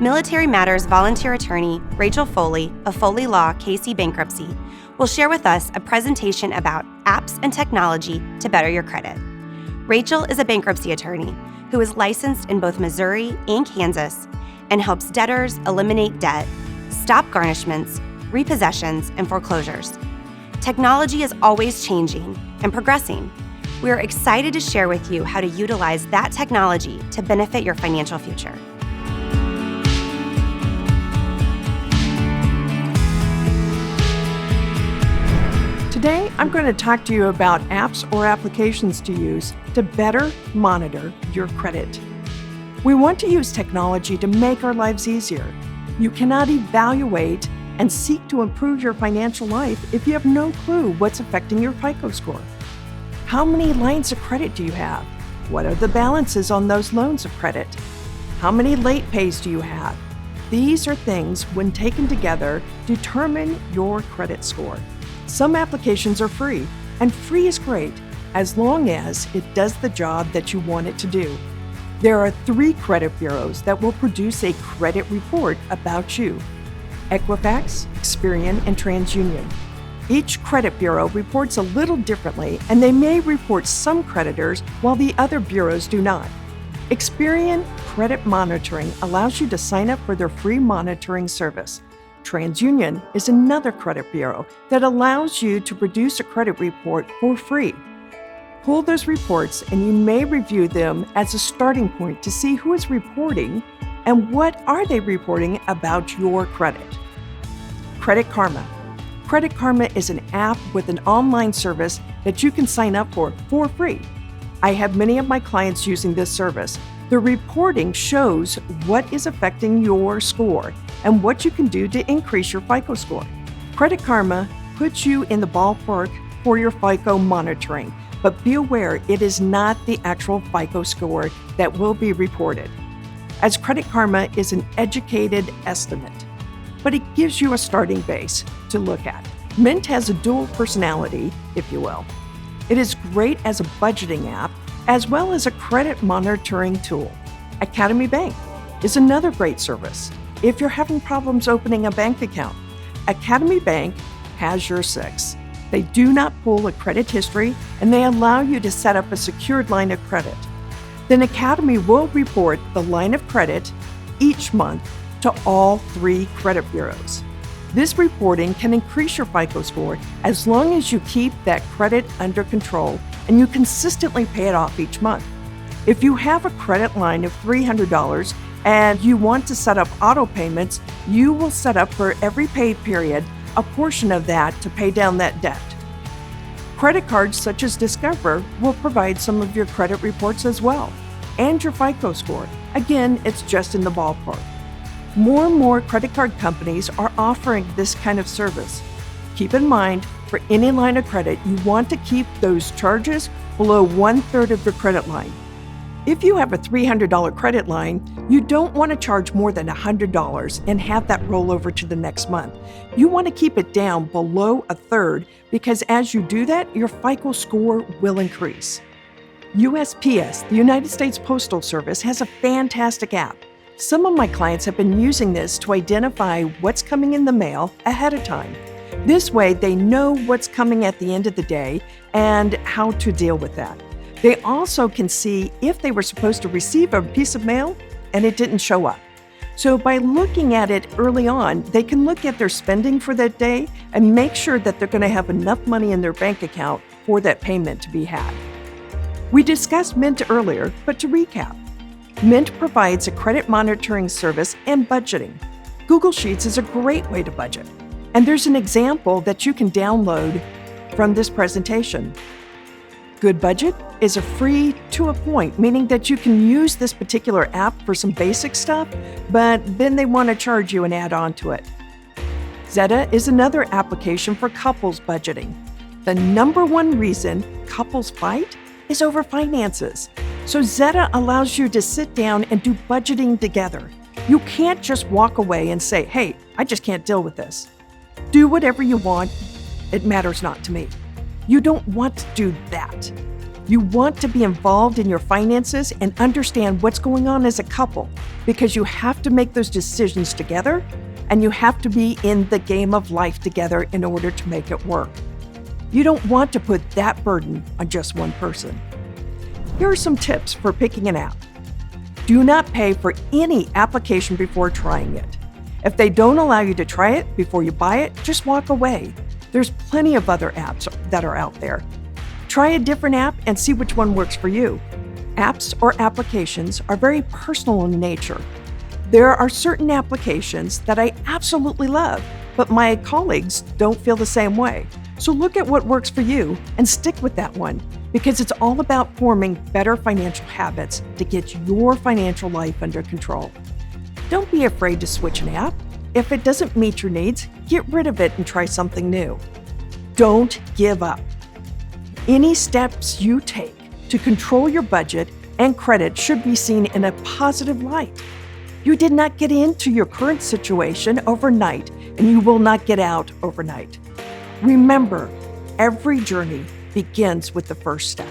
Military Matters volunteer attorney Rachel Foley of Foley Law KC Bankruptcy will share with us a presentation about apps and technology to better your credit. Rachel is a bankruptcy attorney who is licensed in both Missouri and Kansas and helps debtors eliminate debt, stop garnishments, repossessions, and foreclosures. Technology is always changing and progressing. We are excited to share with you how to utilize that technology to benefit your financial future. Today, I'm going to talk to you about apps or applications to use to better monitor your credit. We want to use technology to make our lives easier. You cannot evaluate and seek to improve your financial life if you have no clue what's affecting your FICO score. How many lines of credit do you have? What are the balances on those loans of credit? How many late pays do you have? These are things, when taken together, determine your credit score. Some applications are free, and free is great as long as it does the job that you want it to do. There are 3 credit bureaus that will produce a credit report about you: Equifax, Experian, and TransUnion. Each credit bureau reports a little differently, and they may report some creditors while the other bureaus do not. Experian Credit Monitoring allows you to sign up for their free monitoring service. TransUnion is another credit bureau that allows you to produce a credit report for free. Pull those reports and you may review them as a starting point to see who is reporting and what are they reporting about your credit. Credit Karma. Credit Karma is an app with an online service that you can sign up for free. I have many of my clients using this service. The reporting shows what is affecting your score and what you can do to increase your FICO score. Credit Karma puts you in the ballpark for your FICO monitoring, but be aware it is not the actual FICO score that will be reported, as Credit Karma is an educated estimate, but it gives you a starting base to look at. Mint has a dual personality, if you will. It is great as a budgeting app as well as a credit monitoring tool. Academy Bank is another great service. If you're having problems opening a bank account, Academy Bank has your 6. They do not pull a credit history, and they allow you to set up a secured line of credit. Then Academy will report the line of credit each month to all 3 credit bureaus. This reporting can increase your FICO score as long as you keep that credit under control and you consistently pay it off each month. If you have a credit line of $300 and you want to set up auto payments, you will set up for every pay period a portion of that to pay down that debt. Credit cards such as Discover will provide some of your credit reports as well, and your FICO score. Again, it's just in the ballpark. More and more credit card companies are offering this kind of service. Keep in mind, for any line of credit, you want to keep those charges below 1/3 of your credit line. If you have a $300 credit line, you don't want to charge more than $100 and have that roll over to the next month. You want to keep it down below 1/3 because as you do that, your FICO score will increase. USPS, the United States Postal Service, has a fantastic app. Some of my clients have been using this to identify what's coming in the mail ahead of time. This way, they know what's coming at the end of the day and how to deal with that. They also can see if they were supposed to receive a piece of mail and it didn't show up. So by looking at it early on, they can look at their spending for that day and make sure that they're going to have enough money in their bank account for that payment to be had. We discussed Mint earlier, but to recap, Mint provides a credit monitoring service and budgeting. Google Sheets is a great way to budget, and there's an example that you can download from this presentation. Good Budget is a free to a point, meaning that you can use this particular app for some basic stuff, but then they want to charge you an add-on to it. Zetta is another application for couples budgeting. The number one reason couples fight is over finances. So Zetta allows you to sit down and do budgeting together. You can't just walk away and say, hey, I just can't deal with this. Do whatever you want. It matters not to me. You don't want to do that. You want to be involved in your finances and understand what's going on as a couple because you have to make those decisions together and you have to be in the game of life together in order to make it work. You don't want to put that burden on just one person. Here are some tips for picking an app. Do not pay for any application before trying it. If they don't allow you to try it before you buy it, just walk away. There's plenty of other apps that are out there. Try a different app and see which one works for you. Apps or applications are very personal in nature. There are certain applications that I absolutely love, but my colleagues don't feel the same way. So look at what works for you and stick with that one, because it's all about forming better financial habits to get your financial life under control. Don't be afraid to switch an app. If it doesn't meet your needs, get rid of it and try something new. Don't give up. Any steps you take to control your budget and credit should be seen in a positive light. You did not get into your current situation overnight, and you will not get out overnight. Remember, every journey begins with the first step.